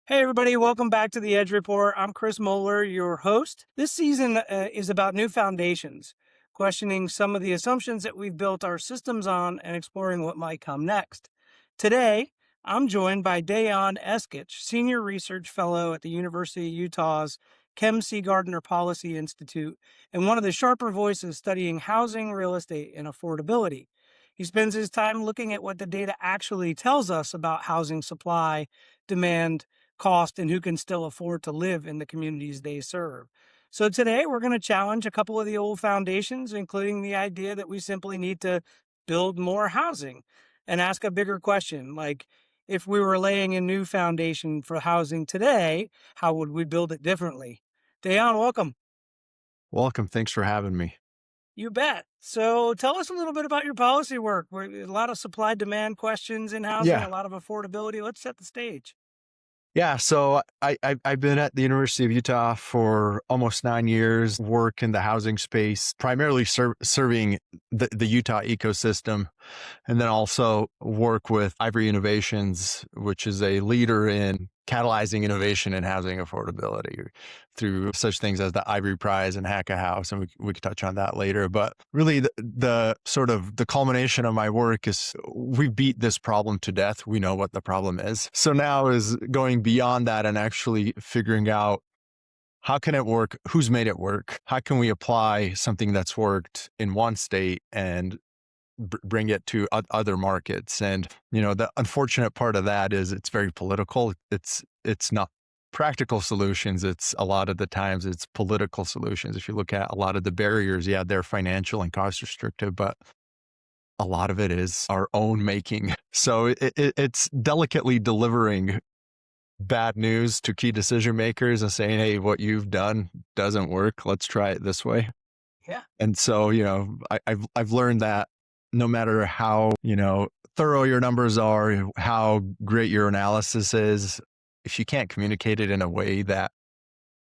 Hey, everybody, welcome back to the Edge Report. I'm Chris Moeller, your host. This season is about new foundations, questioning some of the assumptions that we've built our systems on and exploring what might come next. Today, I'm joined by Dejan Eskic, Senior Research Fellow at the University of Utah's Kem C. Gardner Policy Institute, and one of the sharper voices studying housing, real estate, and affordability. He spends his time looking at what the data actually tells us about housing supply, demand, cost, and who can still afford to live in the communities they serve. So today we're going to challenge a couple of the old foundations, including the idea that we simply need to build more housing and ask a bigger question, like if we were laying a new foundation for housing today, how would we build it differently? Dayan, welcome. Welcome. Thanks for having me. You bet. So tell us a little bit about your policy work. A lot of supply demand questions in housing, Yeah. a lot of affordability. Let's set the stage. Yeah. So I've been at the University of Utah for almost 9 years, work in the housing space, primarily serving the Utah ecosystem, and then also work with Ivory Innovations, which is a leader in catalyzing innovation and housing affordability through such things as the Ivory Prize and Hack a House. And we could touch on that later. But really the sort of the culmination of my work is we beat this problem to death. We know what the problem is. So now is going beyond that and actually figuring out how can it work? Who's made it work? How can we apply something that's worked in one state and bring it to other markets? And the unfortunate part of that is it's very political. It's not practical solutions. It's a lot of the times it's political solutions. If you look at a lot of the barriers, yeah, they're financial and cost restrictive, but a lot of it is our own making. So it's delicately delivering bad news to key decision makers and saying, hey, what you've done doesn't work. Let's try it this way. Yeah. And so, I've learned that no matter how, thorough your numbers are, how great your analysis is, if you can't communicate it in a way that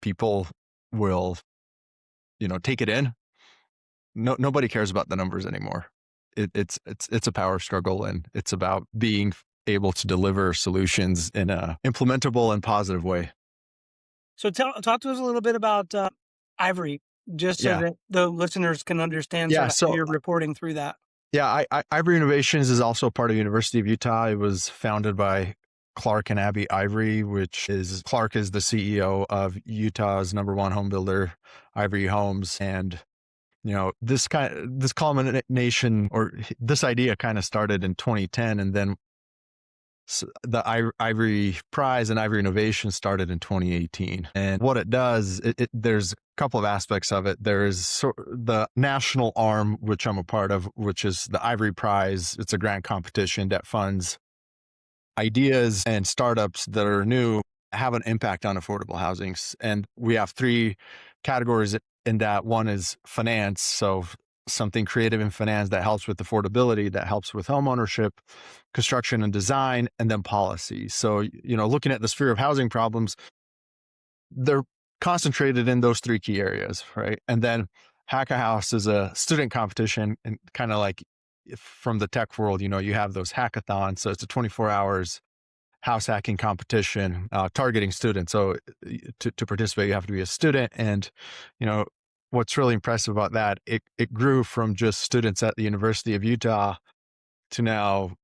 people will, take it in, nobody cares about the numbers anymore. It's a power struggle, and it's about being able to deliver solutions in a implementable and positive way. So talk to us a little bit about Ivory, just so Yeah. that the listeners can understand sort Yeah. of how So you're reporting through that. yeah, Ivory Innovations is also part of University of Utah. It was founded by Clark and Abby Ivory, Clark is the CEO of Utah's #1 home builder, Ivory Homes. And, this culmination, or this idea kind of started in 2010. And then the Ivory Prize and Ivory Innovation started in 2018. And what it does, there's a couple of aspects of it. There is the national arm, which I'm a part of, which is the Ivory Prize. It's a grant competition that funds ideas and startups that are new, have an impact on affordable housing. And we have three categories in that. One is finance. So something creative in finance that helps with affordability, that helps with home ownership, construction and design, and then policy. So, looking at the sphere of housing problems, they're concentrated in those three key areas, right? And then Hack a House is a student competition, and kind of like from the tech world, you have those hackathons. So it's a 24 hours house hacking competition targeting students. So to participate, you have to be a student. And, what's really impressive about that, it grew from just students at the University of Utah to now,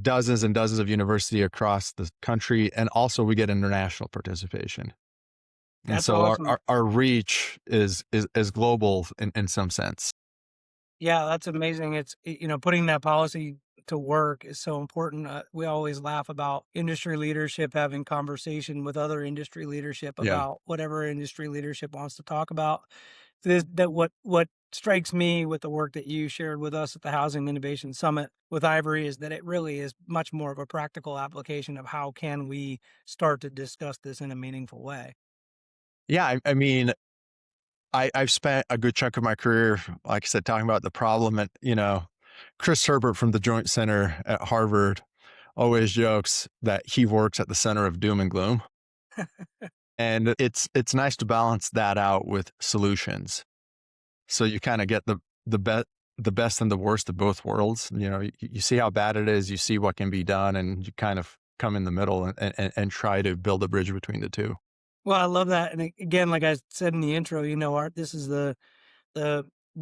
dozens and dozens of universities across the country. And also we get international participation. And That's so awesome. our reach is global in some sense. Yeah, that's amazing. It's, putting that policy to work is so important. We always laugh about industry leadership having conversation with other industry leadership Yeah. about whatever industry leadership wants to talk about. What strikes me with the work that you shared with us at the Housing Innovation Summit with Ivory is that it really is much more of a practical application of how can we start to discuss this in a meaningful way. Yeah. I mean, I've spent a good chunk of my career, like I said, talking about the problem. And, Chris Herbert from the Joint Center at Harvard always jokes that he works at the center of doom and gloom. And it's nice to balance that out with solutions. So you kind of get the best and the worst of both worlds. You see how bad it is, you see what can be done, and you kind of come in the middle and try to build a bridge between the two. Well, I love that. And again, like I said in the intro, Art, this is the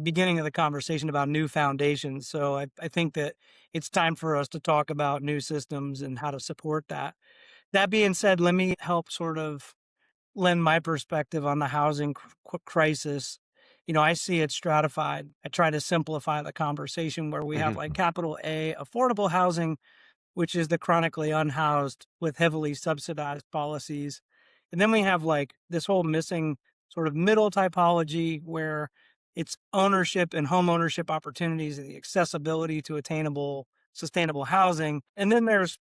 beginning of the conversation about new foundations. So I think that it's time for us to talk about new systems and how to support that. That being said, let me help sort of lend my perspective on the housing crisis. I see it stratified. I try to simplify the conversation where we have like Mhm. capital A, affordable housing, which is the chronically unhoused with heavily subsidized policies. And then we have like this whole missing sort of middle typology where it's ownership and home ownership opportunities and the accessibility to attainable, sustainable housing. And then there's,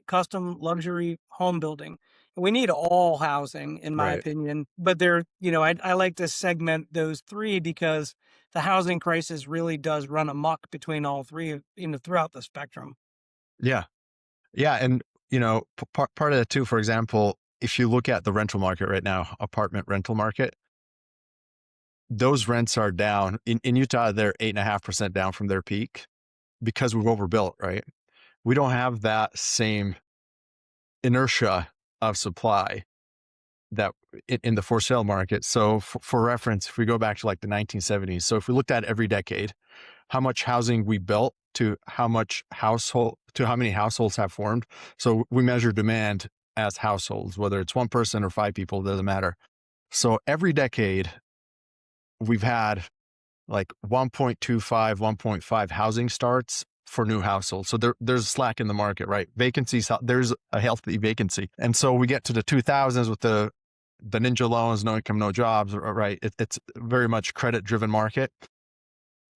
custom luxury home building. We need all housing, in my Right. opinion. But I like to segment those three because the housing crisis really does run amok between all three, throughout the spectrum. Yeah. Yeah. And, part of that too, for example, if you look at the rental market right now, apartment rental market, those rents are down. In Utah, they're 8.5% down from their peak because we've overbuilt, right? We don't have that same inertia of supply that in the for sale market. So for reference, if we go back to like the 1970s, so if we looked at every decade, how much housing we built to how many households have formed. So we measure demand as households, whether it's one person or five people, it doesn't matter. So every decade we've had like 1.25, 1.5 housing starts for new households. So there's slack in the market, right? Vacancies, there's a healthy vacancy. And so we get to the 2000s with the ninja loans, no income, no jobs, right? It's very much credit driven market.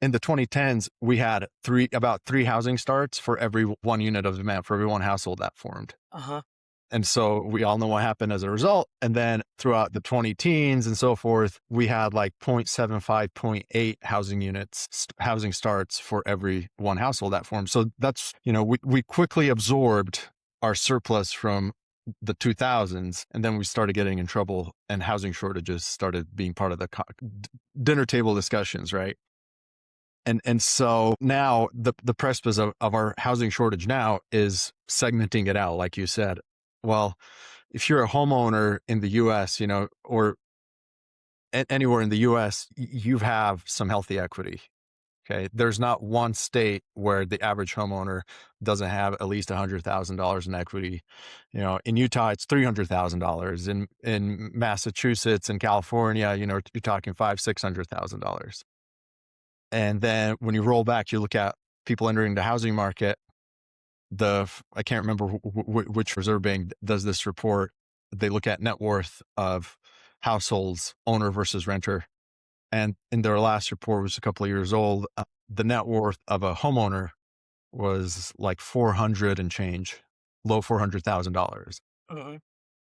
In the 2010s, we had about three housing starts for every one unit of demand, for every one household that formed. Uh-huh. And so we all know what happened as a result. And then throughout the 20 teens and so forth, we had like 0.75, 0.8 housing starts for every one household that formed. So that's, we quickly absorbed our surplus from the 2000s. And then we started getting in trouble and housing shortages started being part of the dinner table discussions, right? And so now the precipice of our housing shortage now is segmenting it out, like you said. Well, if you're a homeowner in the US, or anywhere in the US, you have some healthy equity. Okay. There's not one state where the average homeowner doesn't have at least $100,000 in equity. In Utah, it's $300,000. In Massachusetts and California, you're talking $600,000. And then when you roll back, you look at people entering the housing market. I can't remember which reserve bank does this report. They look at net worth of households, owner versus renter. And in their last report, which was a couple of years old, the net worth of a homeowner was like 400 and change, low $400,000. Uh-huh.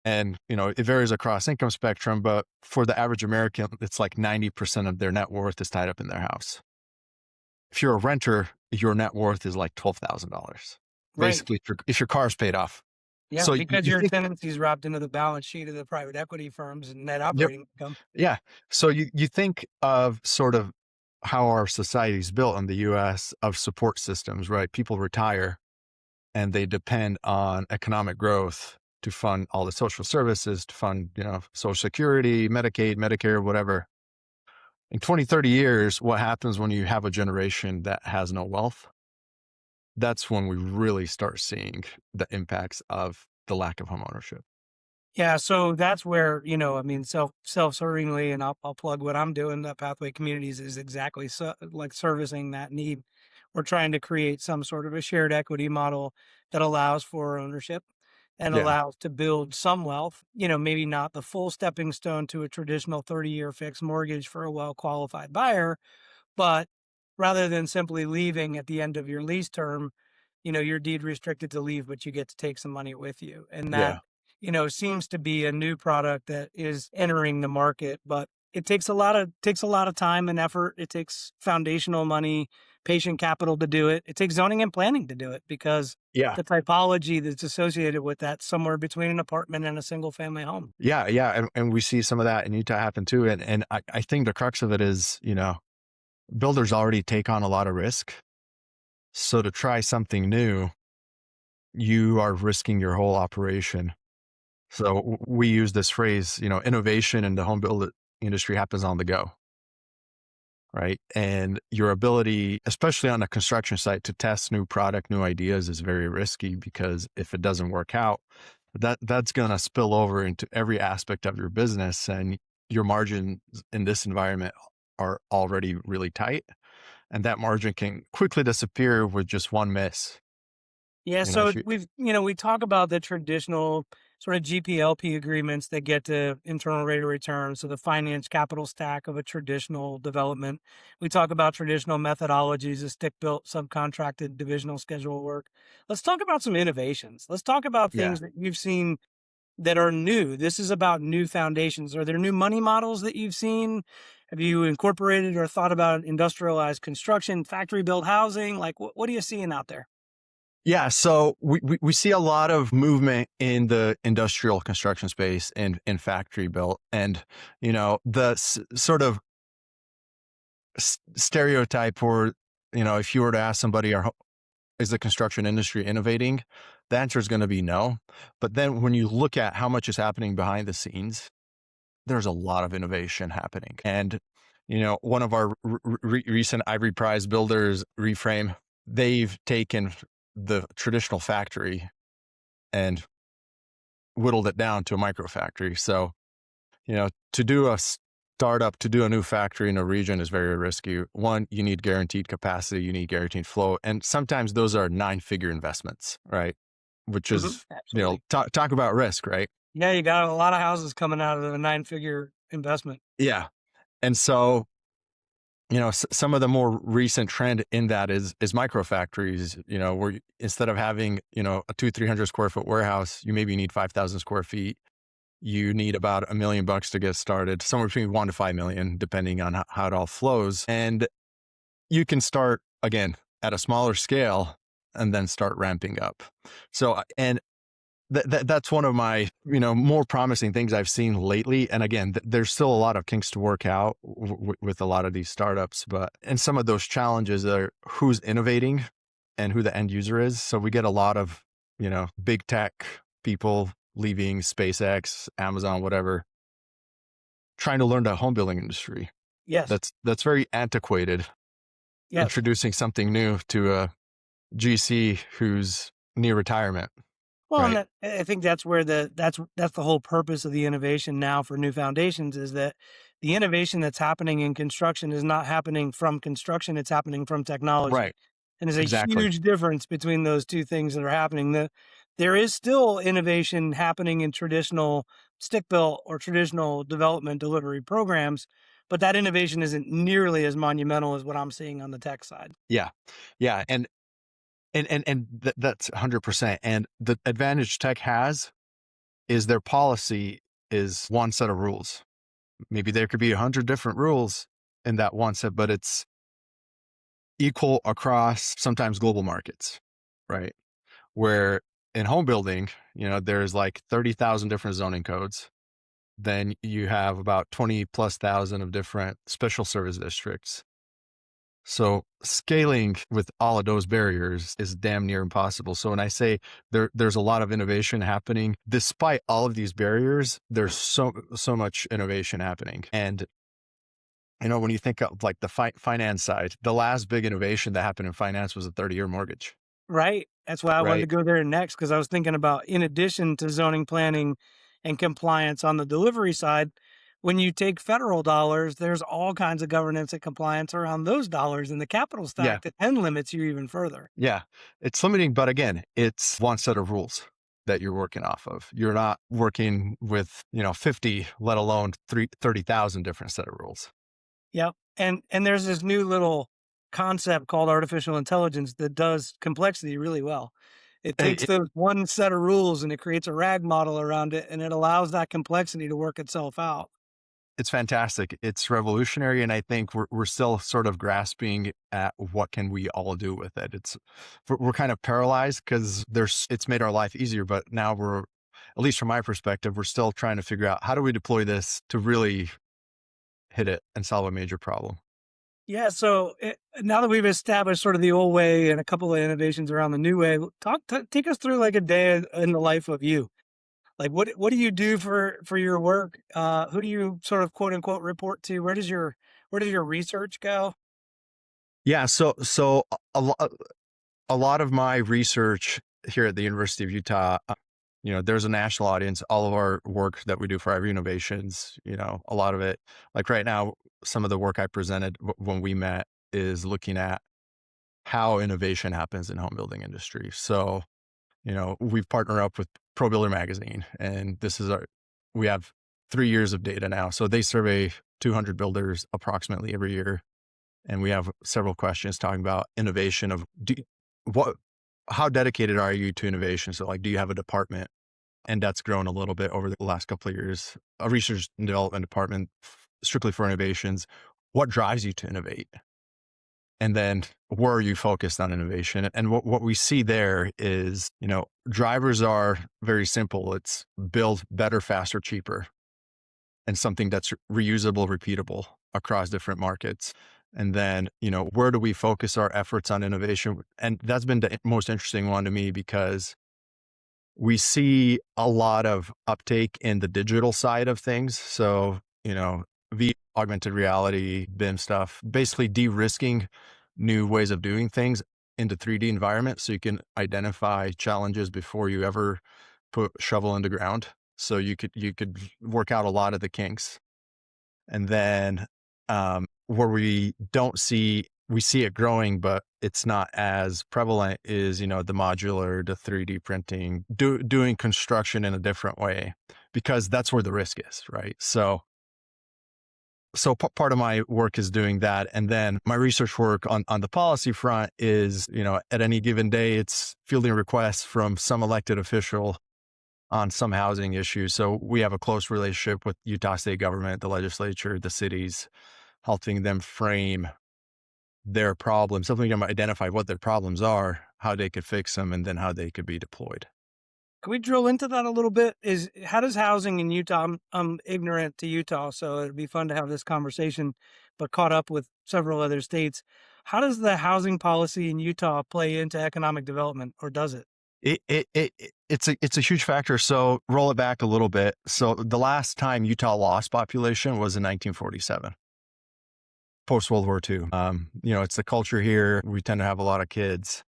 And, it varies across income spectrum, but for the average American, it's like 90% of their net worth is tied up in their house. If you're a renter, your net worth is like $12,000. Right. Basically, if your car's paid off. Yeah, So because you your think, tenancy's wrapped into the balance sheet of the private equity firms and net yep, operating income. yeah. So you think of sort of how our society is built in the US of support systems, right? People retire and they depend on economic growth to fund all the social services, to fund, Social Security, Medicaid, Medicare, whatever. In 20, 30 years, what happens when you have a generation that has no wealth? That's when we really start seeing the impacts of the lack of home ownership. Yeah, so that's where, self-servingly, and I'll plug what I'm doing, the Pathway Communities is exactly like servicing that need. We're trying to create some sort of a shared equity model that allows for ownership and Yeah. allows to build some wealth, maybe not the full stepping stone to a traditional 30-year fixed mortgage for a well-qualified buyer, but rather than simply leaving at the end of your lease term, you're deed restricted to leave, but you get to take some money with you. And that, Yeah. seems to be a new product that is entering the market, but it takes a lot of time and effort. It takes foundational money, patient capital to do it. It takes zoning and planning to do it because Yeah. the typology that's associated with that somewhere between an apartment and a single family home. Yeah. Yeah. And we see some of that in Utah happen too. And I think the crux of it is, builders already take on a lot of risk. So to try something new, you are risking your whole operation. So we use this phrase, innovation in the home build industry happens on the go, right? And your ability, especially on a construction site, to test new product, new ideas is very risky, because if it doesn't work out, that's going to spill over into every aspect of your business, and your margins in this environment are already really tight, and that margin can quickly disappear with just one miss. Yeah, If so you, we talk about the traditional sort of GPLP agreements that get to internal rate of return, so the finance capital stack of a traditional development. We talk about traditional methodologies of stick-built, subcontracted, divisional schedule work. Let's talk about some innovations. Let's talk about yeah, things that you've seen that are new. This is about new foundations. Are there new money models that you've seen? Have you incorporated or thought about industrialized construction, factory built housing? Like, what are you seeing out there? yeah. So we see a lot of movement in the industrial construction space and in factory built, and the sort of stereotype, or if you were to ask somebody, is the construction industry innovating? The answer is going to be no. But then when you look at how much is happening behind the scenes, there's a lot of innovation happening. And, one of our recent Ivory Prize builders, Reframe, they've taken the traditional factory and whittled it down to a micro factory. So, to do a startup, to do a new factory in a region is very risky. One, you need guaranteed capacity, you need guaranteed flow. And sometimes those are 9-figure investments, right? Which is, Absolutely. talk about risk, right? Yeah, you got a lot of houses coming out of a nine-figure investment. Yeah. And so, some of the more recent trend in that is micro factories, where instead of having, a 200-300 square foot warehouse, you maybe need 5,000 square feet. You need about $1 million to get started, somewhere between 1 to 5 million, depending on how it all flows. And you can start again at a smaller scale and then start ramping up. So, and that's one of my, more promising things I've seen lately. And again, there's still a lot of kinks to work out with a lot of these startups, and some of those challenges are who's innovating and who the end user is. So we get a lot of, big tech people leaving SpaceX, Amazon, whatever, trying to learn the home building industry. Yes. That's very antiquated, Yes. introducing something new to a GC who's near retirement, Well, and right? I think that's where that's the whole purpose of the innovation now for new foundations, is that the innovation that's happening in construction is not happening from construction, it's happening from technology. Right. And there's a Exactly. huge difference between those two things that are happening. There is still innovation happening in traditional stick built or traditional development delivery programs, but that innovation isn't nearly as monumental as what I'm seeing on the tech side. Yeah. Yeah. That's 100%. And the advantage tech has is their policy is one set of rules. Maybe there could be 100 different rules in that one set, but it's equal across sometimes global markets, right? Where in home building, there's like 30,000 different zoning codes. Then you have about 20 plus thousand of different special service districts. So scaling with all of those barriers is damn near impossible. So when I say there's a lot of innovation happening, despite all of these barriers, there's so much innovation happening. And when you think of like the finance side, the last big innovation that happened in finance was a 30-year mortgage, Right. That's why I wanted to right? go there next, because I was thinking about, in addition to zoning planning and compliance on the delivery side, when you take federal dollars, there's all kinds of governance and compliance around those dollars in the capital Yeah, stack that then limits you even further. yeah. It's limiting, but again, it's one set of rules that you're working off of. You're not working with 50, let alone 30,000 different set of rules. Yep. And there's this new little concept called artificial intelligence that does complexity really well. It takes It, those one set of rules and it creates a RAG model around it, and it allows that complexity to work itself out. it's fantastic. It's revolutionary, and I think we're still sort of grasping at what can we all do with it. We're kind of paralyzed because it's made our life easier, but now we're, at least from my perspective, we're still trying to figure out how do we deploy this to really hit it and solve a major problem. Yeah. So now that we've established sort of the old way and a couple of innovations around the new way, take us through like a day in the life of you. Like what do you do for your work? Who do you sort of quote unquote report to? Where does your research go? Yeah, so a lot of my research here at the University of Utah, there's a national audience. All of our work that we do for Ivy Innovations, a lot of it, like right now, some of the work I presented when we met is looking at how innovation happens in home building industry. So, we've partnered up with Pro Builder Magazine, and we have 3 years of data now. So they survey 200 builders approximately every year, and we have several questions talking about innovation of what how dedicated are you to innovation? So like, do you have a department? And that's grown a little bit over the last couple of years, a research and development department strictly for innovations. What drives you to innovate? And then where are you focused on innovation? And what we see there is, drivers are very simple. It's build better, faster, cheaper, and something that's reusable, repeatable across different markets. And then, where do we focus our efforts on innovation? And that's been the most interesting one to me because we see a lot of uptake in the digital side of things. So, augmented reality, BIM stuff, basically de-risking new ways of doing things into 3D environment so you can identify challenges before you ever put shovel in the ground. So you could work out a lot of the kinks. And then where we see it growing, but it's not as prevalent is, the modular, the 3D printing, doing construction in a different way, because that's where the risk is, right? So part of my work is doing that. And then my research work on the policy front is, at any given day, it's fielding requests from some elected official on some housing issues. So we have a close relationship with Utah state government, the legislature, the cities, helping them frame their problems, helping them identify what their problems are, how they could fix them, and then how they could be deployed. Can we drill into that a little bit? Is how does housing in Utah? I'm ignorant to Utah, so it'd be fun to have this conversation, but caught up with several other states. How does the housing policy in Utah play into economic development, or does it? It's a huge factor. So roll it back a little bit. So the last time Utah lost population was in 1947, post World War II. It's the culture here. We tend to have a lot of kids.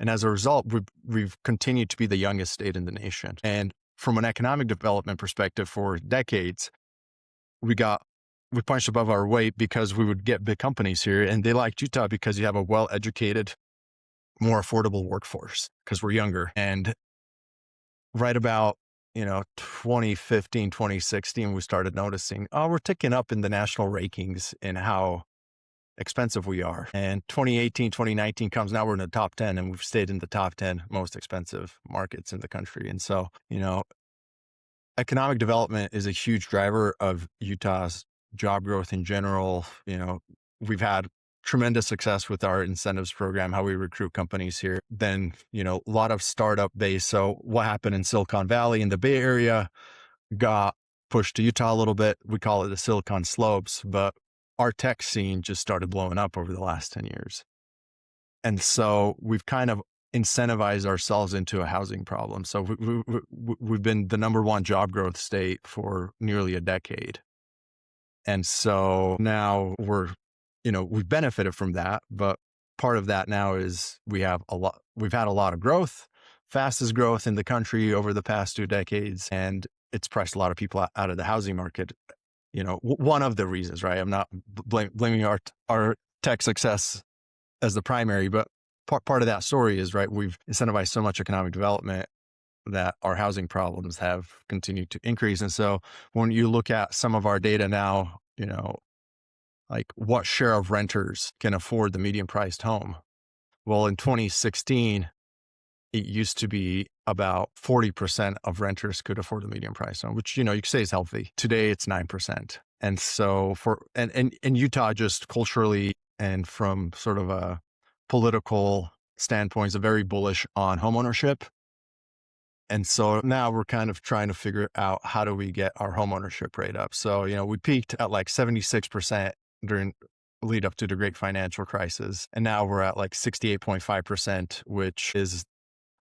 And as a result, we've continued to be the youngest state in the nation. And from an economic development perspective for decades, we punched above our weight because we would get big companies here, and they liked Utah because you have a well-educated, more affordable workforce because we're younger. And right about, 2015, 2016, we started noticing, oh, we're ticking up in the national rankings in how expensive we are. And 2018, 2019 comes, now we're in the top 10, and we've stayed in the top 10 most expensive markets in the country. And so, economic development is a huge driver of Utah's job growth in general. We've had tremendous success with our incentives program, how we recruit companies here. Then, a lot of startup base. So what happened in Silicon Valley in the Bay Area got pushed to Utah a little bit. We call it the Silicon Slopes, but our tech scene just started blowing up over the last 10 years. And so we've kind of incentivized ourselves into a housing problem. So we've been the number one job growth state for nearly a decade. And so now we've benefited from that, but part of that now is we've had a lot of growth, fastest growth in the country over the past 2 decades. And it's priced a lot of people out of the housing market. One of the reasons, right? I'm not blaming our tech success as the primary, but part of that story is, right, we've incentivized so much economic development that our housing problems have continued to increase. And so when you look at some of our data now, like what share of renters can afford the medium priced home? Well, in 2016, it used to be about 40% of renters could afford the medium price home, which, you could say is healthy. Today, it's 9%. And so and Utah, just culturally and from sort of a political standpoint, is very bullish on homeownership. And so now we're kind of trying to figure out how do we get our homeownership rate up. So, we peaked at like 76% during lead up to the great financial crisis. And now we're at like 68.5%, which is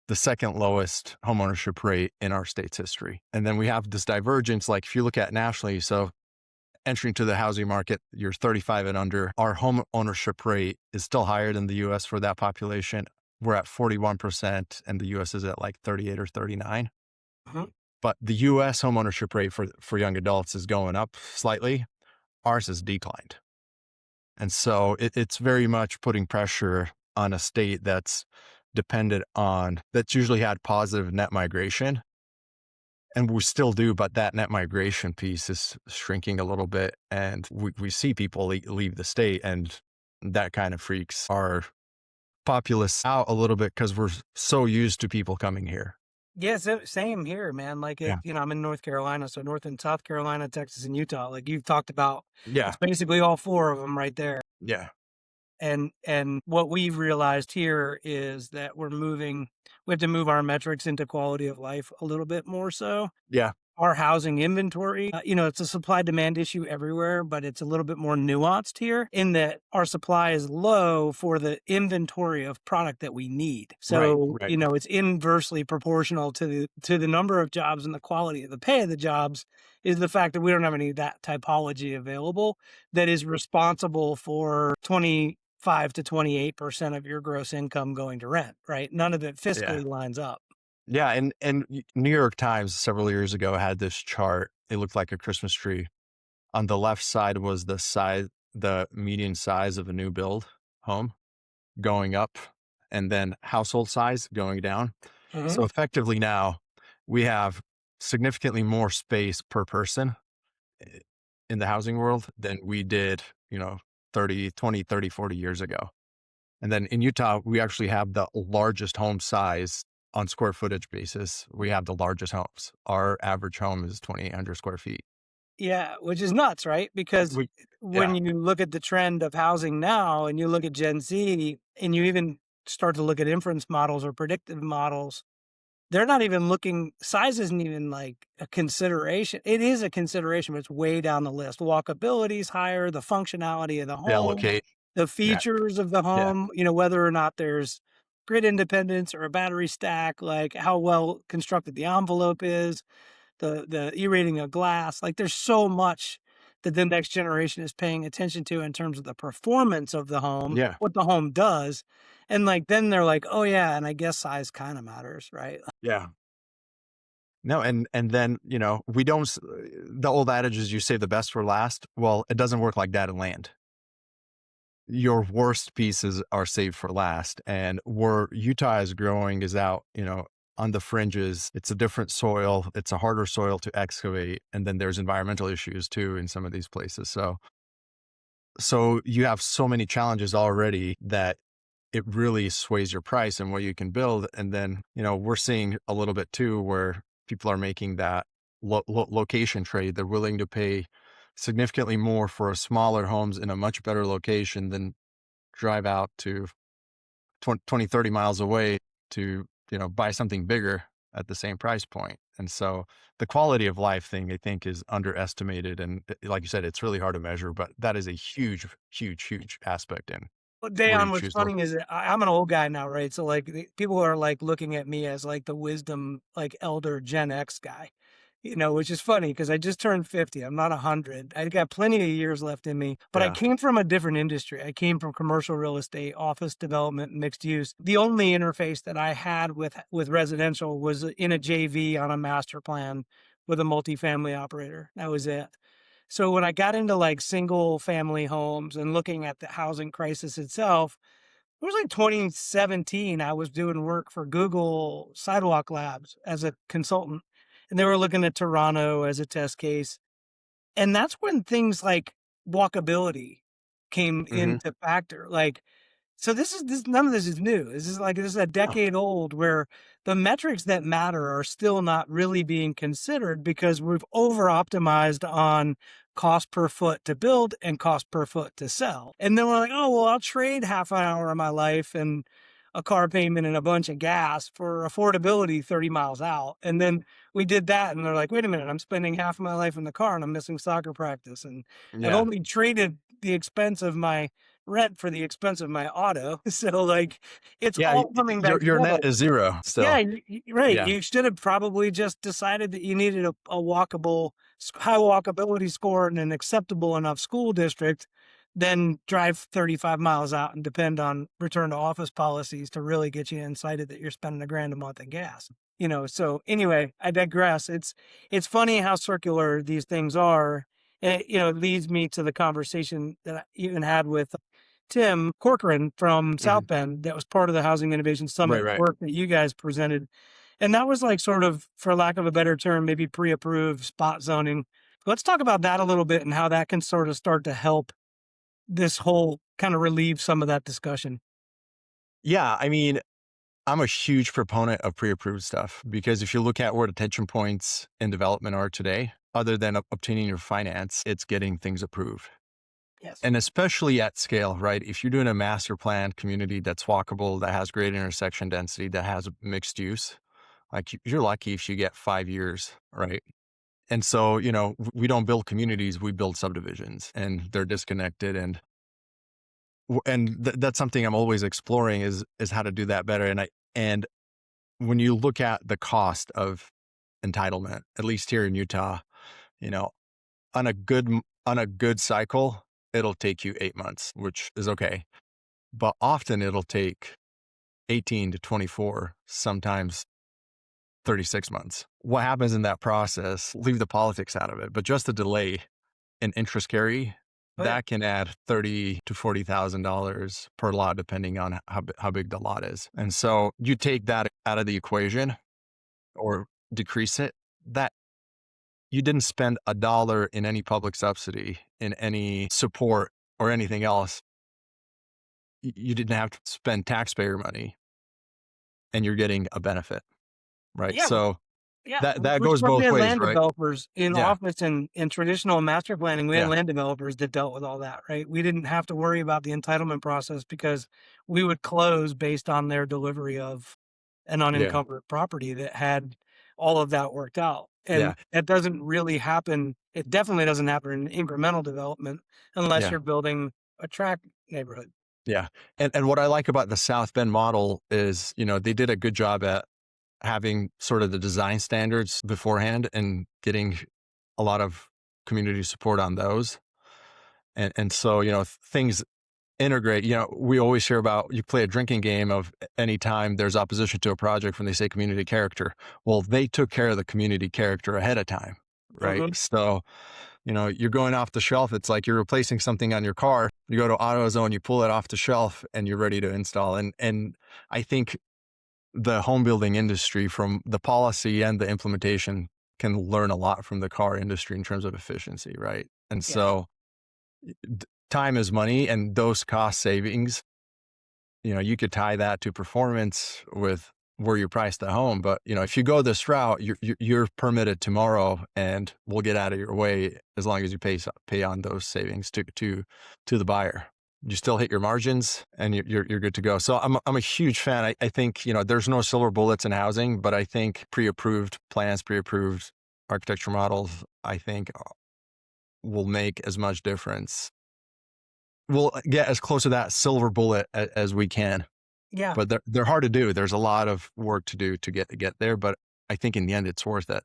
the second lowest homeownership rate in our state's history. And then we have this divergence. Like if you look at nationally, so entering to the housing market, you're 35 and under. Our home ownership rate is still higher than the US for that population. We're at 41%, and the US is at like 38 or 39. Mhm. But the US home ownership rate for young adults is going up slightly. Ours has declined. And so it's very much putting pressure on a state that's usually had positive net migration. And we still do, but that net migration piece is shrinking a little bit. And we see people leave the state, and that kind of freaks our populace out a little bit because we're so used to people coming here. Yeah, same here, man. Like Yeah. I'm in North Carolina, so North and South Carolina, Texas, and Utah. Like you've talked about, Yeah. it's basically all four of them right there. Yeah. And what we've realized here is that we have to move our metrics into quality of life a little bit more so. Yeah. Our housing inventory, it's a supply demand issue everywhere, but it's a little bit more nuanced here in that our supply is low for the inventory of product that we need. Right. So, Right. it's inversely proportional to the number of jobs and the quality of the pay of the jobs is the fact that we don't have any of that typology available that is responsible for 25 to 28% of your gross income going to rent, right? None of it Yeah. fiscally lines up. Yeah. And New York Times several years ago had this chart. It looked like a Christmas tree. On the left side was the median size of a new build home going up, and then household size going down. So Mhm. effectively now we have significantly more space per person i- in the housing world than we did, 30, 20, 30, 40 years ago. And then in Utah, we actually have the largest home size on square footage basis. We have the largest homes. Our average home is 2,800 square feet. Yeah, which is nuts, right? Because We, when yeah, you look at the trend of housing now and you look at Gen Z and you even start to look at inference models or predictive models, they're not even looking, size isn't even like a consideration. It is a consideration, but it's way down the list. Walkability is higher, the functionality of the yeah, home, locate. the Yeah, features of the yeah, home, whether or not there's grid independence or a battery stack, like how well constructed the envelope is, the e-rating of glass. Like there's so much that the next generation is paying attention to in terms of the performance of the home, yeah, what the home does. And like then they're like, oh yeah, and I guess size kind of matters, right? yeah. No, and then, we don't the old adage is you save the best for last. Well, it doesn't work like that in land. Your worst pieces are saved for last. And where Utah is growing is out, on the fringes. It's a different soil. It's a harder soil to excavate. And then there's environmental issues too in some of these places. So you have so many challenges already that it really sways your price and what you can build. And then, we're seeing a little bit too, where people are making that location trade. They're willing to pay significantly more for smaller homes in a much better location than drive out to 20, 30 miles away to, buy something bigger at the same price point. And so the quality of life thing, I think, is underestimated. And like you said, it's really hard to measure, but that is a huge, huge, huge aspect in Well, where you Dejan, what's choose to look. funny is that I'm an old guy now, right? So like people are like looking at me as like the wisdom, like elder Gen X guy, which is funny because I just turned 50. I'm not 100. I got plenty of years left in me, but I Yeah. came from a different industry. I came from commercial real estate, office development, mixed use. The only interface that I had with residential was in a JV on a master plan with a multifamily operator. That was it. So when I got into like single family homes and looking at the housing crisis itself, it was like 2017. I was doing work for Google Sidewalk Labs as a consultant, and they were looking at Toronto as a test case. And that's when things like walkability came Hmm. into factor. Like, so this none of this is new. This is a No. decade old where the metrics that matter are still not really being considered because we've over optimized on cost per foot to build and cost per foot to sell. And then we're like, oh well, I'll trade half an hour of my life and a car payment and a bunch of gas for affordability 30 miles out. And then we did that and they're like, wait a minute, I'm spending half of my life in the car and I'm missing soccer practice. And I've Yeah. only traded the expense of my rent for the expense of my auto. So like it's Yeah, all coming back your together. net is zero Yeah, still. right. Yeah. You should have probably just decided that you needed a walkable, high walkability score in an acceptable enough school district, then drive 35 miles out and depend on return to office policies to really get you incited that you're spending $1,000 a month in gas. So anyway, I digress. It's funny how circular these things are. And it leads me to the conversation that I even had with Tim Corcoran from South Mhm. Bend that was part of the Housing Innovation Summit Right. work that you guys presented. And that was like sort of, for lack of a better term, maybe pre-approved spot zoning. Let's talk about that a little bit and how that can sort of start to help this whole kind of relieve some of that discussion. Yeah, I mean, I'm a huge proponent of pre-approved stuff because if you look at where the tension points in development are today, other than obtaining your finance, it's getting things approved. Yes. And especially at scale, right? If you're doing a master plan community that's walkable, that has great intersection density, that has mixed use, like you're lucky if you get 5 years, right? And so, we don't build communities, we build subdivisions and they're disconnected. And that's something I'm always exploring is how to do that better. And when you look at the cost of entitlement, at least here in Utah, you know, on a good cycle, it'll take you 8 months, which is okay. But often it'll take 18 to 24, sometimes 36 months. What happens in that process, leave the politics out of it, but just the delay in interest carry, Oh yeah. that can add $30 to $40,000 per lot, depending on how big the lot is. And so you take that out of the equation or decrease it, that you didn't spend a dollar in any public subsidy, in any support or anything else. You didn't have to spend taxpayer money and you're getting a benefit, right? Yeah. So Yeah, that which goes what we both had ways, land right? developers in Yeah. office in traditional master planning, we had Yeah. land developers that dealt with all that, right? We didn't have to worry about the entitlement process because we would close based on their delivery of an Yeah. unencumbered property that had all of that worked out. Yeah. And that doesn't really happen. It definitely doesn't happen in incremental development unless Yeah. you're building a tract neighborhood. Yeah. And what I like about the South Bend model is, they did a good job at having sort of the design standards beforehand and getting a lot of community support on those. And so, things integrate. We always hear about, you play a drinking game of anytime there's opposition to a project when they say community character. Well, they took care of the community character ahead of time, right? Mhm. So, you're going off the shelf. It's like you're replacing something on your car. You go to AutoZone, you pull it off the shelf and you're ready to install. And I think the home building industry, from the policy and the implementation, can learn a lot from the car industry in terms of efficiency, right? And Yes. so time is money, and those cost savings, you could tie that to performance with where you price the home. But, if you go this route, you're permitted tomorrow and we'll get out of your way as long as you pay on those savings to the buyer. You still hit your margins and you're good to go. So I'm a huge fan. I think, there's no silver bullets in housing, but I think pre-approved plans, pre-approved architecture models, I think will make as much difference. We'll get as close to that silver bullet as we can. Yeah. But they're hard to do. There's a lot of work to do to get there, but I think in the end, it's worth it.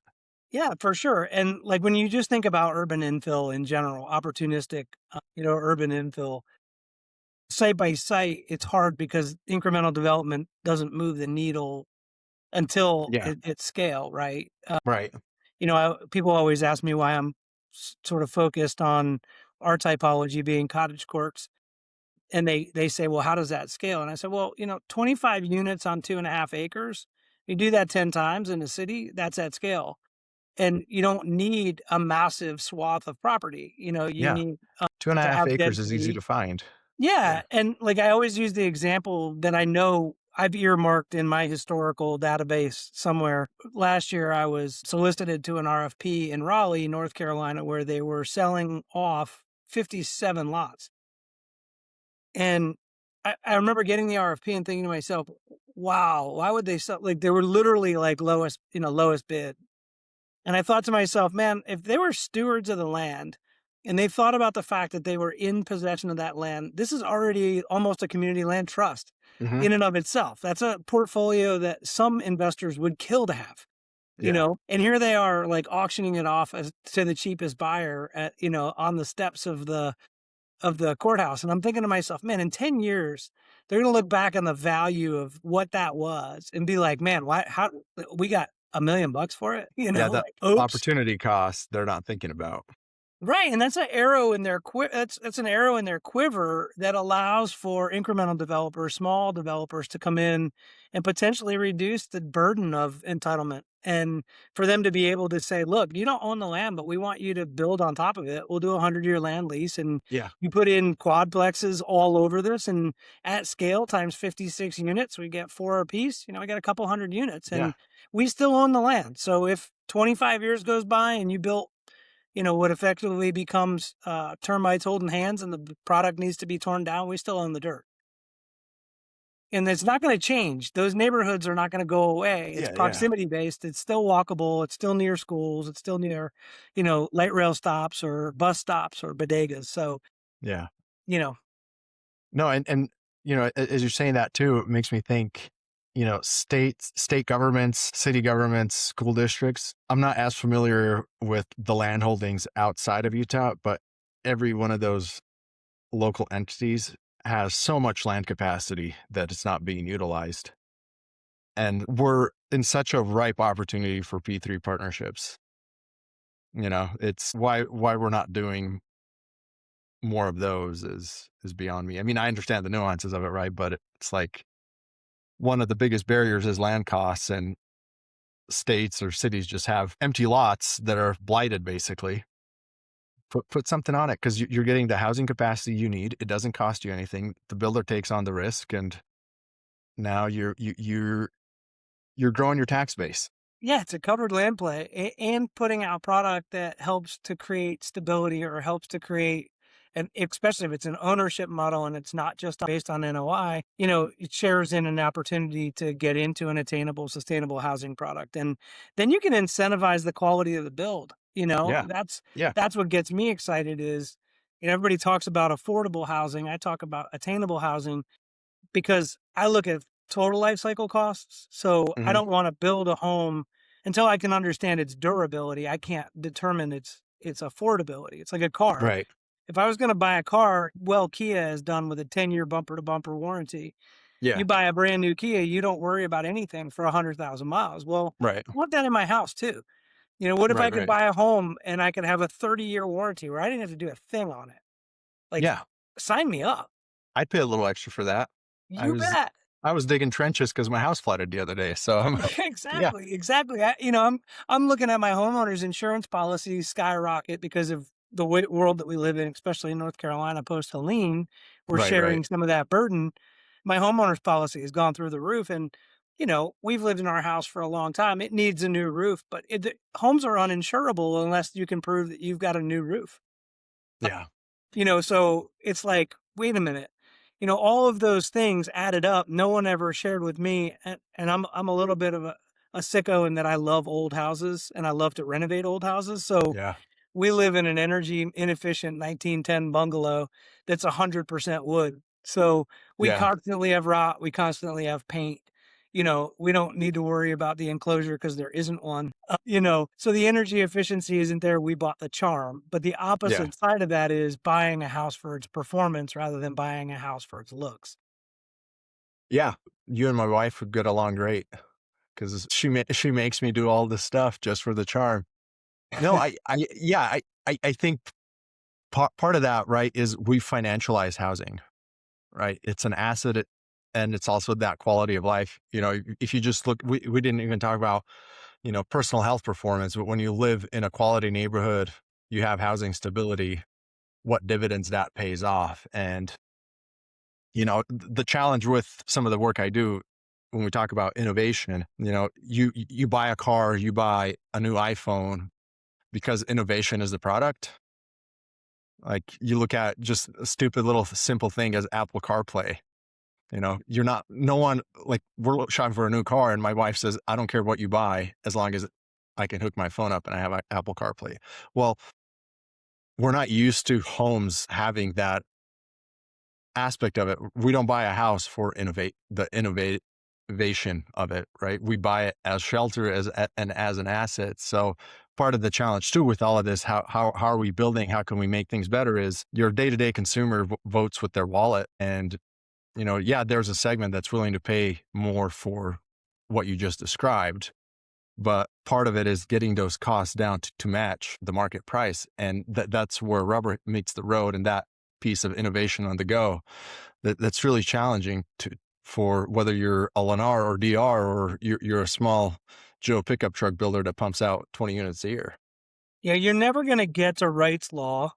Yeah, for sure. And like when you just think about urban infill in general, opportunistic, urban infill, site by site, it's hard because incremental development doesn't move the needle until Yeah. it's scale, right? Right. People always ask me why I'm sort of focused on our typology being cottage courts. And they say, well, how does that scale? And I said, well, 25 units on 2.5 acres, you do that 10 times in a city, that's at scale. And you don't need a massive swath of property. You Yeah. need Two and a to half have acres is easy to density. find. Yeah. Yeah. And like I always use the example that I know I've earmarked in my historical database somewhere. Last year, I was solicited to an RFP in Raleigh, North Carolina, where they were selling off 57 lots. And I remember getting the RFP and thinking to myself, wow, why would they sell? Like they were literally like lowest bid. And I thought to myself, man, if they were stewards of the land, and they thought about the fact that they were in possession of that land. This is already almost a community land trust Hmm. in and of itself. That's a portfolio that some investors would kill to have, Yeah. and here they are like auctioning it off as to the cheapest buyer at, on the steps of the courthouse. And I'm thinking to myself, man, in 10 years, they're going to look back on the value of what that was and be like, man, why, how we got $1 million for it, Yeah. The like, oops. opportunity cost they're not thinking about. Right, and that's an arrow in their that's an arrow in their quiver that allows for incremental developers, small developers to come in and potentially reduce the burden of entitlement, and for them to be able to say, "Look, you don't own the land, but we want you to build on top of it. We'll do a 100-year land lease, and Yeah. you put in quadplexes all over this, and at scale times 56 units, we get 4 apiece. I got a couple hundred units, Yeah. and we still own the land. So if 25 years goes by and you built what effectively becomes termites holding hands and the product needs to be torn down, we still own the dirt. And it's not going to change. Those neighborhoods are not going to go away. It's Yeah. Yeah. proximity based. It's still walkable. It's still near schools. It's still near, light rail stops or bus stops or bodegas. So, Yeah. you know, No, and as you're saying that too, it makes me think, state governments, city governments, school districts. I'm not as familiar with the land holdings outside of Utah, but every one of those local entities has so much land capacity that it's not being utilized. And we're in such a ripe opportunity for P3 partnerships. It's why we're not doing more of those is beyond me. I mean, I understand the nuances of it, right? But it's like one of the biggest barriers is land costs, and states or cities just have empty lots that are blighted, basically. Put something on it, because you're getting the housing capacity you need. It doesn't cost you anything. The builder takes on the risk, and now you're growing your tax base. yeah, it's a covered land play and putting out product that helps to create stability or helps to create, and especially if it's an ownership model and it's not just based on NOI, it shares in an opportunity to get into an attainable, sustainable housing product. And then you can incentivize the quality of the build. Yeah. Yeah. That's what gets me excited is, everybody talks about affordable housing. I talk about attainable housing because I look at total life cycle costs. So I Hmm. don't want to build a home until I can understand its durability. I can't determine its affordability. It's like a car. Right. If I was going to buy a car, well, Kia is done with a 10-year bumper to bumper warranty. Yeah. You buy a brand new Kia, you don't worry about anything for 100,000 miles. Well, Right. I want that in my house too. What if I Right. could Right. buy a home and I could have a 30-year warranty where I didn't have to do a thing on it? Like, Yeah. sign me up. I'd pay a little extra for that. I You was bet. I was digging trenches because my house flooded the other day. So yeah. Exactly, exactly. I'm looking at my homeowner's insurance policy skyrocket because of the world that we live in, especially in North Carolina post Helene. We're Right. Right. sharing some of that burden. My homeowner's policy has gone through the roof, and we've lived in our house for a long time. It needs a new roof, but homes are uninsurable unless you can prove that you've got a new roof. Yeah. So it's like, wait a minute. All of those things added up. No one ever shared with me. And I'm a little bit of a sicko in that I love old houses and I love to renovate old houses. So Yeah. we live in an energy inefficient 1910 bungalow that's 100% wood. So we Yeah. constantly have rot. We constantly have paint. We don't need to worry about the enclosure because there isn't one. So the energy efficiency isn't there. We bought the charm. But the Yeah. opposite side of that is buying a house for its performance rather than buying a house for its looks. Yeah. You and my wife would get along great, because she makes me do all this stuff just for the charm. No, yeah, I think part of that, right, is we financialize housing, right? It's an asset, and it's also that quality of life. If you just look, we didn't even talk about, personal health performance, but when you live in a quality neighborhood, you have housing stability, what dividends that pays off. And, the challenge with some of the work I do when we talk about innovation, you buy a car, you buy a new iPhone because innovation is the product. Like, you look at just a stupid little simple thing as Apple CarPlay. You're not, no one, like, we're shopping for a new car and my wife says, I don't care what you buy as long as I can hook my phone up and I have Apple CarPlay. Well, we're not used to homes having that aspect of it. We don't buy a house for innovation of it, right? We buy it as shelter and as an asset. So part of the challenge too with all of this, how are we building? How can we make things better? Is your day to day consumer votes with their wallet, and yeah, there's a segment that's willing to pay more for what you just described. But part of it is getting those costs down to match the market price. And that's where rubber meets the road, and that piece of innovation on the go that's really challenging for whether you're a Lennar or DR or you're a small Joe pickup truck builder that pumps out 20 units a year. Yeah, you're never going to get to Wright's Law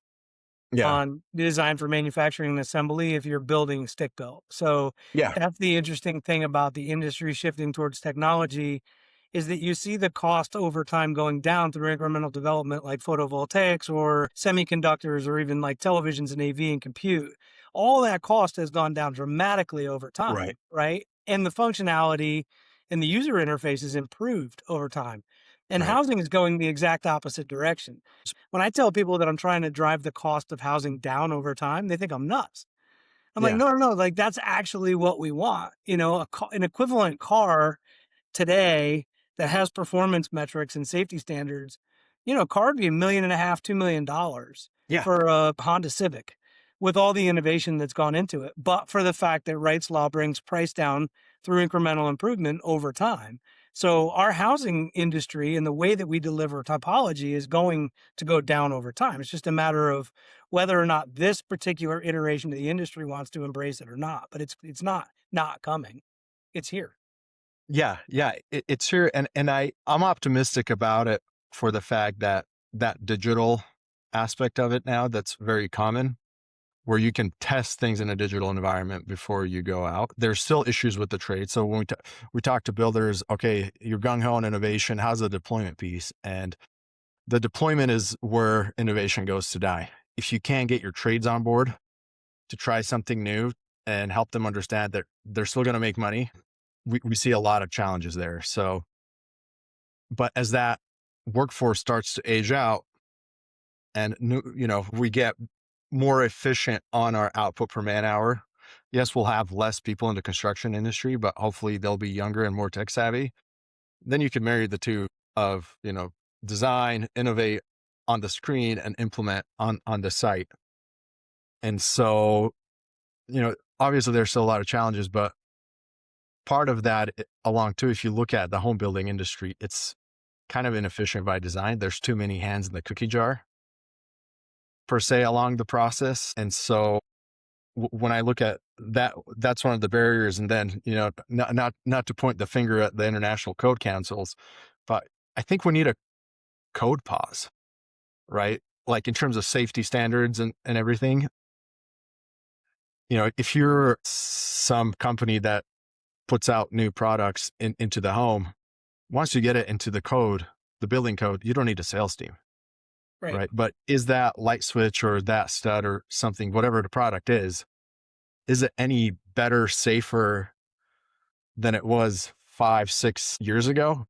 Yeah. on design for manufacturing and assembly if you're building stick built. So Yeah. that's the interesting thing about the industry shifting towards technology, is that you see the cost over time going down through incremental development like photovoltaics or semiconductors or even like televisions and AV and compute. All that cost has gone down dramatically over Right. time, right? And the functionality and the user interface is improved over time. And Right. housing is going the exact opposite direction. When I tell people that I'm trying to drive the cost of housing down over time, they think I'm nuts. I'm like, Yeah. no, no, no. Like that's actually what we want. An equivalent car today that has performance metrics and safety standards, a car would be $1.5 million, $2 million Yeah. for a Honda Civic with all the innovation that's gone into it. But for the fact that Wright's Law brings price down through incremental improvement over time. So our housing industry and the way that we deliver typology is going to go down over time. It's just a matter of whether or not this particular iteration of the industry wants to embrace it or not. But it's not coming. It's here. Yeah. Yeah. It's here. And I'm optimistic about it for the fact that that digital aspect of it now that's very common, where you can test things in a digital environment before you go out. There's still issues with the trade. So when we talk to builders, okay, you're gung ho on innovation. How's the deployment piece? And the deployment is where innovation goes to die. If you can't get your trades on board to try something new and help them understand that they're still going to make money, we see a lot of challenges there. So, but as that workforce starts to age out and we get more efficient on our output per man hour, yes, we'll have less people in the construction industry, but hopefully they'll be younger and more tech savvy. Then you can marry the two of, design, innovate on the screen and implement on the site. And so, obviously there's still a lot of challenges, but part of that along too, if you look at the home building industry, it's kind of inefficient by design. There's too many hands in the cookie jar per se along the process. And so when I look at that, that's one of the barriers. And then, not to point the finger at the international code councils, but I think we need a code pause, right? Like in terms of safety standards and everything. If you're some company that puts out new products into the home, once you get it into the code, the building code, you don't need a sales team. Right. But is that light switch or that stud or something, whatever the product is it any better, safer than it was 5, 6 years ago?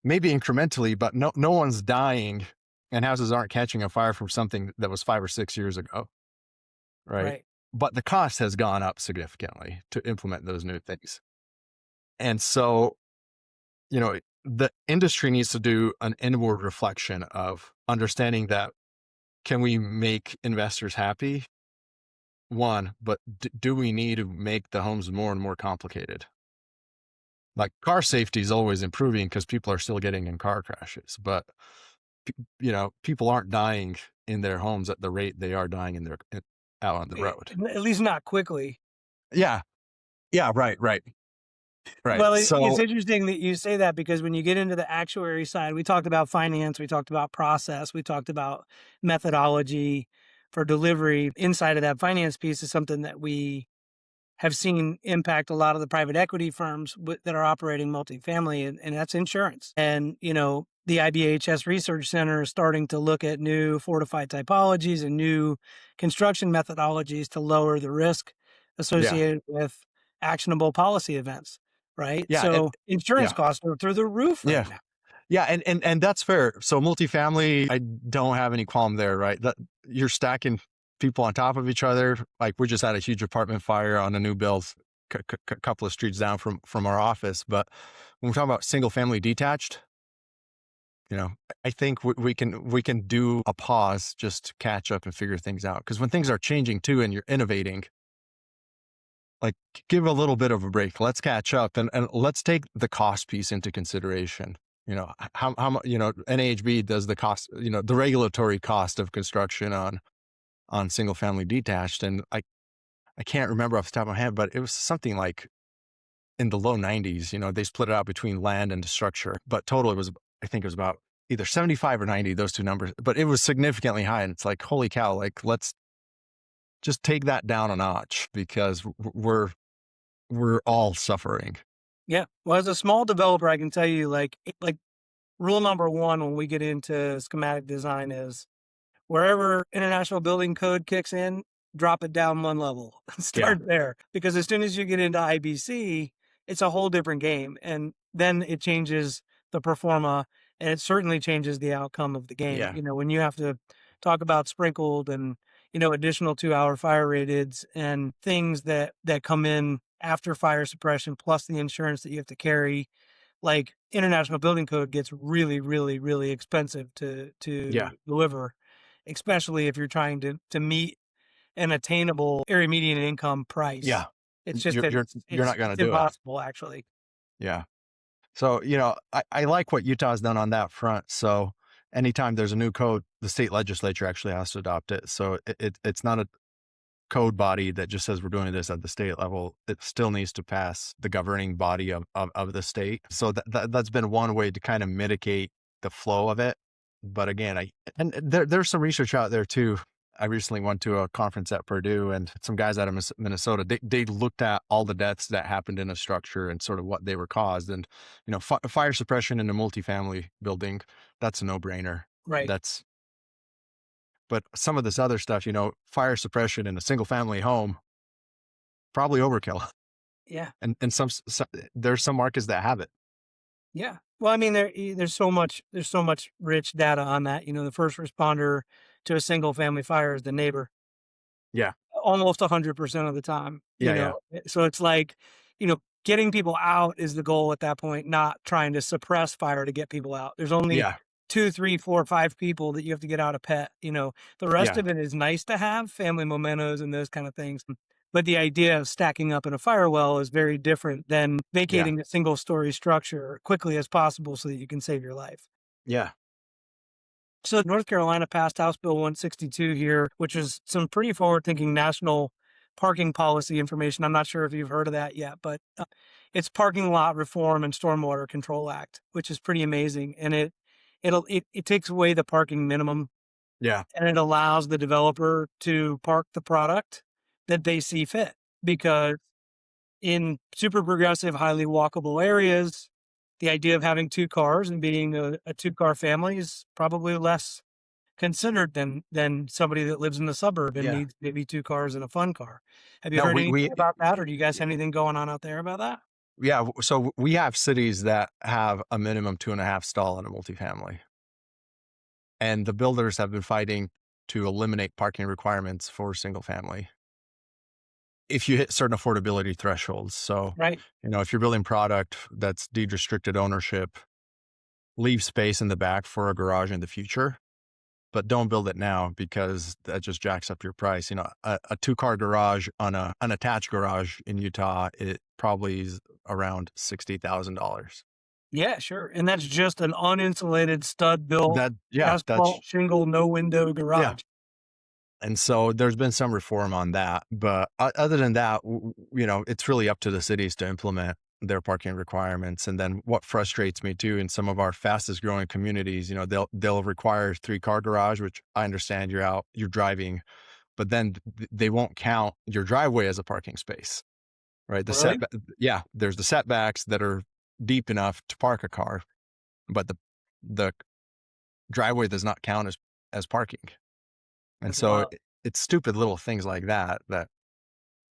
Maybe incrementally, but no one's dying and houses aren't catching a fire from something that was 5 or 6 years ago. Right. But the cost has gone up significantly to implement those new things. And so, the industry needs to do an inward reflection of understanding that, can we make investors happy? One, but do we need to make the homes more and more complicated? Like car safety is always improving because people are still getting in car crashes, but people aren't dying in their homes at the rate they are dying out on the road. At least not quickly. Yeah. Yeah. Right. Well, it's So interesting that you say that, because when you get into the actuary side, we talked about finance, we talked about process, we talked about methodology for delivery. Inside of that finance piece is something that we have seen impact a lot of the private equity firms that are operating multifamily, and that's insurance. And, the IBHS Research Center is starting to look at new fortified typologies and new construction methodologies to lower the risk associated with actionable policy events. Right. yeah. So insurance Yeah. costs are through the roof right Yeah. now. Yeah, and that's fair. So multifamily, I don't have any qualm there, right? That you're stacking people on top of each other. Like we just had a huge apartment fire on a new build, couple of streets down from our office. But when we're talking about single family detached, I think we can do a pause just to catch up and figure things out. Because when things are changing too, and you're innovating, like give a little bit of a break. Let's catch up and let's take the cost piece into consideration. How much, NAHB does the cost, the regulatory cost of construction on single family detached. And I can't remember off the top of my head, but it was something like in the low 90s. They split it out between land and structure, but total I think it was about either 75 or 90, those two numbers, but it was significantly high. And it's like, holy cow, like let's just take that down a notch because we're all suffering. Yeah. Well, as a small developer, I can tell you like rule number one when we get into schematic design is wherever international building code kicks in, drop it down one level and Yeah. start there. Because as soon as you get into IBC, it's a whole different game. And then it changes the performa and it certainly changes the outcome of the game. Yeah. When you have to talk about sprinkled and, additional 2-hour fire rateds and things that come in after fire suppression, plus the insurance that you have to carry, like international building code gets really, really, really expensive to Yeah. deliver, especially if you're trying to meet an attainable area median income price. Yeah. It's just You're that you're you're not going to it's do it. impossible actually. Yeah. So, I like what Utah's done on that front. So anytime there's a new code, the state legislature actually has to adopt it. So it's not a code body that just says we're doing this at the state level. It still needs to pass the governing body of the state. So that's been one way to kind of mitigate the flow of it. But again, there's some research out there too. I recently went to a conference at Purdue and some guys out of Minnesota, they looked at all the deaths that happened in a structure and sort of what they were caused. And, fire suppression in a multifamily building, that's a no brainer. Right. But some of this other stuff, fire suppression in a single family home, probably overkill. Yeah. And there's some markets that have it. Yeah. Well, I mean, there's so much rich data on that. The first responder to a single family fire is the neighbor. Yeah. Almost 100% of the time. Yeah. So it's like, getting people out is the goal at that point, not trying to suppress fire to get people out. There's only Yeah. 2, 3, 4, 5 people that you have to get out a pet. The rest Yeah. of it is nice to have, family mementos and those kind of things. But the idea of stacking up in a fire well is very different than vacating a single story structure quickly as possible so that you can save your life. Yeah. So North Carolina passed House Bill 162 here, which is some pretty forward-thinking national parking policy information. I'm not sure if you've heard of that yet, but it's Parking Lot Reform and Stormwater Control Act, which is pretty amazing. And it takes away the parking minimum. Yeah. And it allows the developer to park the product that they see fit. Because in super progressive, highly walkable areas, the idea of having 2 cars and being a 2-car family is probably less considered than somebody that lives in the suburb and needs maybe 2 cars and a fun car. Have you No, heard anything about that, or do you guys have anything going on out there about that? Yeah. So we have cities that have a minimum 2.5 stall in a multifamily. And the builders have been fighting to eliminate parking requirements for single family if you hit certain affordability thresholds. So, Right. if you're building product that's deed restricted ownership, leave space in the back for a garage in the future, but don't build it now because that just jacks up your price. A 2-car garage on an unattached garage in Utah, it probably is around $60,000. Yeah, sure. And that's just an uninsulated stud built asphalt shingle, no window garage. Yeah. And so there's been some reform on that, but other than that, it's really up to the cities to implement their parking requirements. And then what frustrates me too, in some of our fastest growing communities, they'll require 3-car garage, which I understand you're driving, but then they won't count your driveway as a parking space, right? Really? There's the setbacks that are deep enough to park a car, but the driveway does not count as parking. And That's so wild. it's stupid little things like that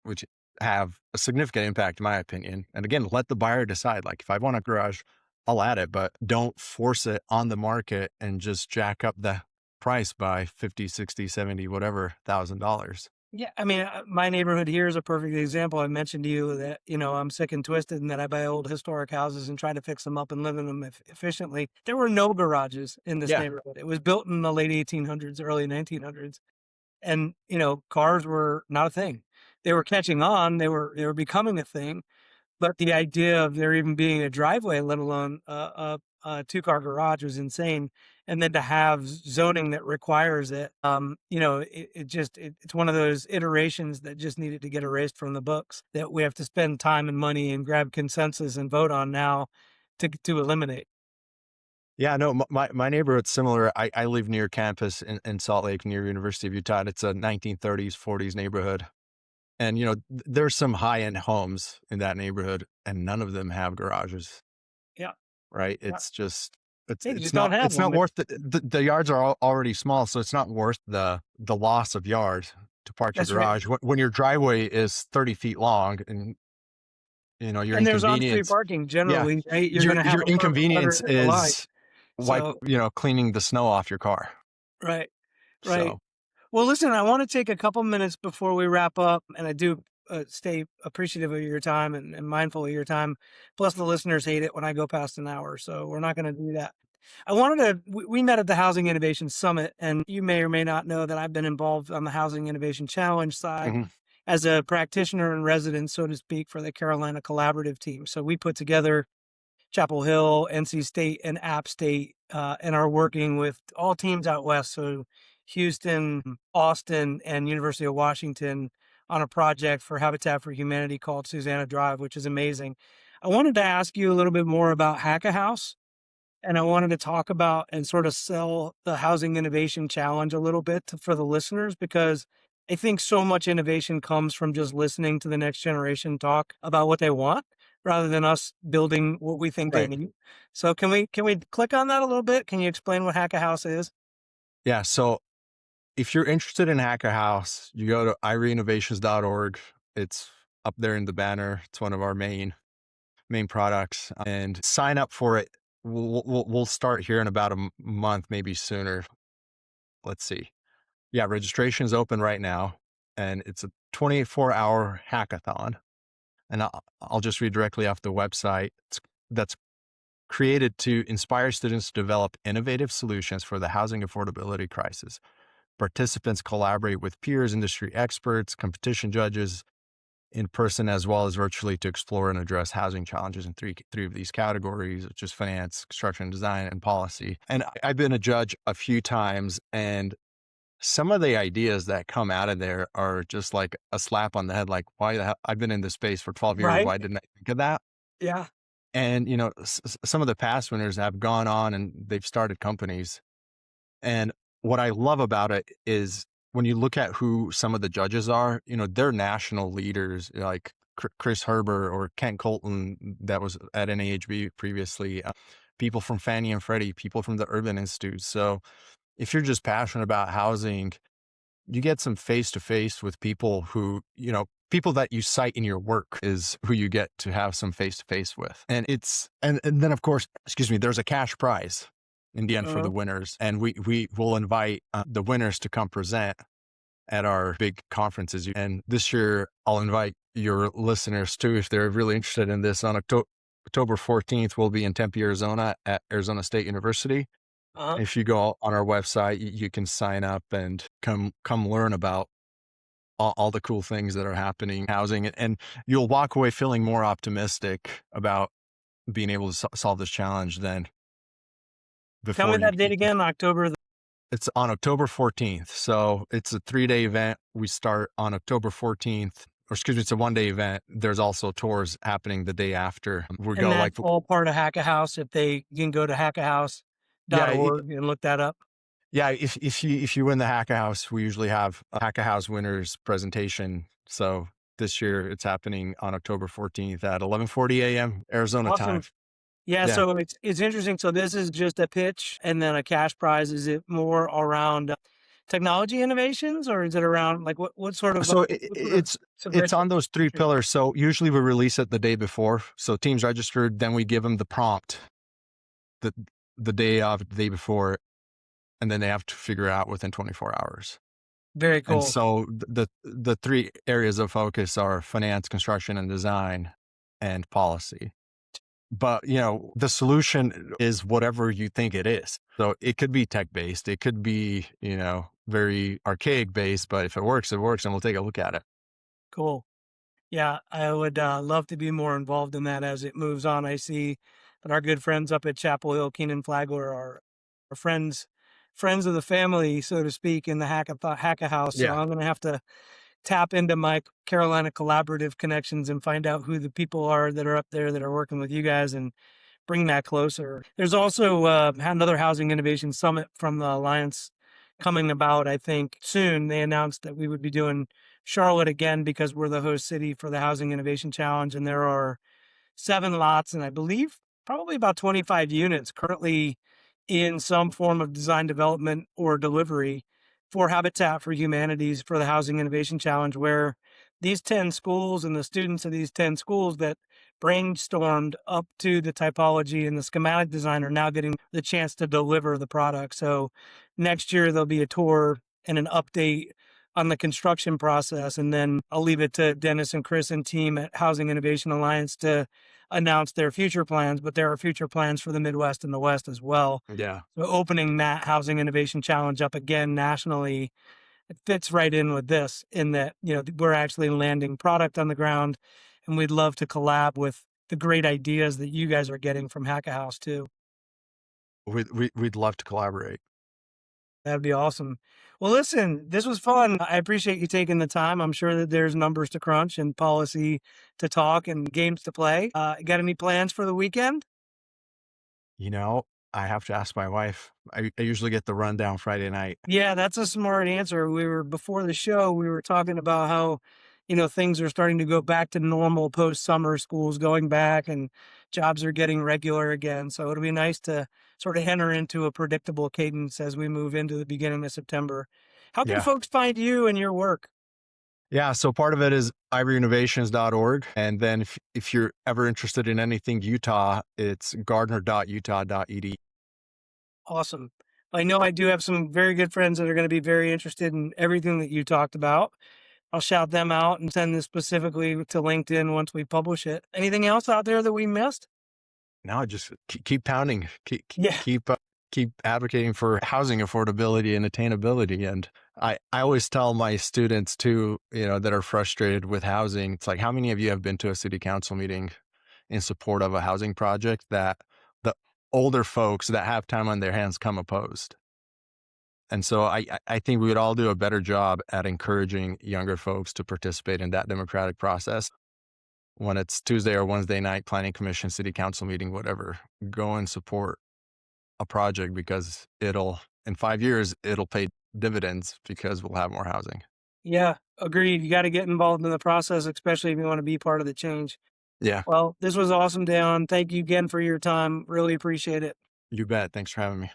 which have a significant impact, in my opinion. And again, let the buyer decide. Like if I want a garage, I'll add it, but don't force it on the market and just jack up the price by 50, 60, 70, whatever $1,000. Yeah, I mean, my neighborhood here is a perfect example. I mentioned to you that, I'm sick and twisted and that I buy old historic houses and try to fix them up and live in them efficiently. There were no garages in this Yeah. neighborhood. It was built in the late 1800s, early 1900s. And, cars were not a thing. They were catching on. They were becoming a thing. But the idea of there even being a driveway, let alone a two-car garage, was insane. And then to have zoning that requires it, it's one of those iterations that just needed to get erased from the books that we have to spend time and money and grab consensus and vote on now to eliminate. Yeah, no, my neighborhood's similar. I live near campus in Salt Lake, near University of Utah. And it's a 1930s, 40s neighborhood. And, there's some high-end homes in that neighborhood, and none of them have garages, Yeah, right? yeah. It's just, it's They it's just don't not have it's one. not But worth the yards are already small, so it's not worth the loss of yards to park your that's right. garage. When your driveway is 30 feet long and, your And there's on-street inconvenience, parking yeah, generally, right? You're your going to have your a permit letter inconvenience at the line. is So, cleaning the snow off your car. right, right. So, Well, listen, I want to take a couple minutes before we wrap up, and I do stay appreciative of your time and mindful of your time. Plus, the listeners hate it when I go past an hour, so we're not going to do that. I wanted we met at the Housing Innovation Summit, and you may or may not know that I've been involved on the Housing Innovation Challenge side mhm. as a practitioner in residence, so to speak, for the Carolina Collaborative team. So we put together Chapel Hill, NC State, and App State, and are working with all teams out west. So Houston, Austin, and University of Washington on a project for Habitat for Humanity called Susanna Drive, which is amazing. I wanted to ask you a little bit more about Hack a House, and I wanted to talk about and sort of sell the Housing Innovation Challenge a little bit for the listeners, because I think so much innovation comes from just listening to the next generation talk about what they want rather than us building what we think they Right. need. So can we click on that a little bit? Can you explain what Hack a House is? Yeah, so if you're interested in Hack a House, you go to ireinnovations.org. It's up there in the banner. It's one of our main products, and sign up for it. We'll start here in about a month, maybe sooner. Let's see. Yeah, registration is open right now, and it's a 24-hour hackathon. And I'll just read directly off the website. That's created to inspire students to develop innovative solutions for the housing affordability crisis. Participants collaborate with peers, industry experts, competition judges in person as well as virtually to explore and address housing challenges in three of these categories, which is finance, construction, design, and policy. And I've been a judge a few times, and some of the ideas that come out of there are just like a slap on the head. Like, why the hell? I've been in this space for 12 years. Right? Why didn't I think of that? Yeah. And, some of the past winners have gone on and they've started companies. And what I love about it is when you look at who some of the judges are, they're national leaders like Chris Herber or Kent Colton that was at NAHB previously, people from Fannie and Freddie, people from the Urban Institute. So if you're just passionate about housing, you get some face to face with people who, people that you cite in your work is who you get to have some face to face with. And and then of course, excuse me, there's a cash prize in the end for Uh, the winners. And we will invite the winners to come present at our big conferences. And this year I'll invite your listeners too, if they're really interested in this. On October 14th, we'll be in Tempe, Arizona at Arizona State University. uh, If you go on our website, you can sign up and come learn about all the cool things that are happening in housing, and you'll walk away feeling more optimistic about being able to solve this challenge than Tell me before. that date again, October. It's on October 14th. So it's a 3-day event. We start on October 14th, or excuse me, it's a 1-day event. There's also tours happening the day after. We And go that's like, all part of Hack a House. If they you can go to yeah, hackahouse.org and look that up. yeah. If you win the Hack a House, we usually have a Hack a House winners presentation. So this year it's happening on October 14th at 11:40 a.m. Arizona Awesome. time. Yeah, Yeah. so it's interesting. So this is just a pitch and then a cash prize. Is it more around technology innovations, or is it around like what sort of So what sort of it's submission? on those three pillars. So usually we release it the day before. So teams registered, then we give them the prompt the day of, the day before, and then they have to figure it out within 24 hours. Very And cool. so the three areas of focus are finance, construction, and design, and policy. But, the solution is whatever you think it is. So it could be tech based, it could be, very archaic based, but if it works, it works, and we'll take a look at it. Cool. Yeah, I would love to be more involved in that as it moves on. I see that our good friends up at Chapel Hill, Keenan Flagler, are friends of the family, so to speak, in the Hacka House. So Yeah. I'm going to have to tap into my Carolina collaborative connections and find out who the people are that are up there that are working with you guys and bring that closer. There's also another housing innovation summit from the Alliance coming about, I think, soon. They announced that we would be doing Charlotte again because we're the host city for the Housing Innovation Challenge, and there are 7 lots and I believe probably about 25 units currently in some form of design development or delivery for Habitat for Humanity's for the Housing Innovation Challenge, where these 10 schools and the students of these 10 schools that brainstormed up to the typology and the schematic design are now getting the chance to deliver the product. So next year there'll be a tour and an update on the construction process. And then I'll leave it to Dennis and Chris and team at Housing Innovation Alliance to announce their future plans, but there are future plans for the Midwest and the West as well. Yeah. So opening that Housing Innovation Challenge up again nationally, it fits right in with this in that, we're actually landing product on the ground and we'd love to collab with the great ideas that you guys are getting from Hack a House too. We'd love to collaborate. That'd be awesome. Well, listen, this was fun. I appreciate you taking the time. I'm sure that there's numbers to crunch and policy to talk and games to play. Got any plans for the weekend? You know, I have to ask my wife. I usually get the rundown Friday night. Yeah, that's a smart answer. Before the show, we were talking about how, things are starting to go back to normal post summer, schools going back and jobs are getting regular again. So it'll be nice to sort of enter into a predictable cadence as we move into the beginning of September. How can Yeah. folks find you and your work? Yeah. So part of it is ivoryinnovations.org. And then if you're ever interested in anything Utah, it's gardner.utah.edu. Awesome. I know I do have some very good friends that are going to be very interested in everything that you talked about. I'll shout them out and send this specifically to LinkedIn once we publish it. Anything else out there that we missed? Now just keep pounding, Yeah. keep advocating for housing affordability and attainability. And I always tell my students too, that are frustrated with housing, it's like, how many of you have been to a city council meeting in support of a housing project that the older folks that have time on their hands come opposed? And so I think we would all do a better job at encouraging younger folks to participate in that democratic process. When it's Tuesday or Wednesday night, planning commission, city council meeting, whatever, go and support a project because in 5 years, it'll pay dividends because we'll have more housing. Yeah, agreed. You got to get involved in the process, especially if you want to be part of the change. Yeah, Well, this was awesome, Dejan. Thank you again for your time. Really appreciate it. you bet. Thanks for having me.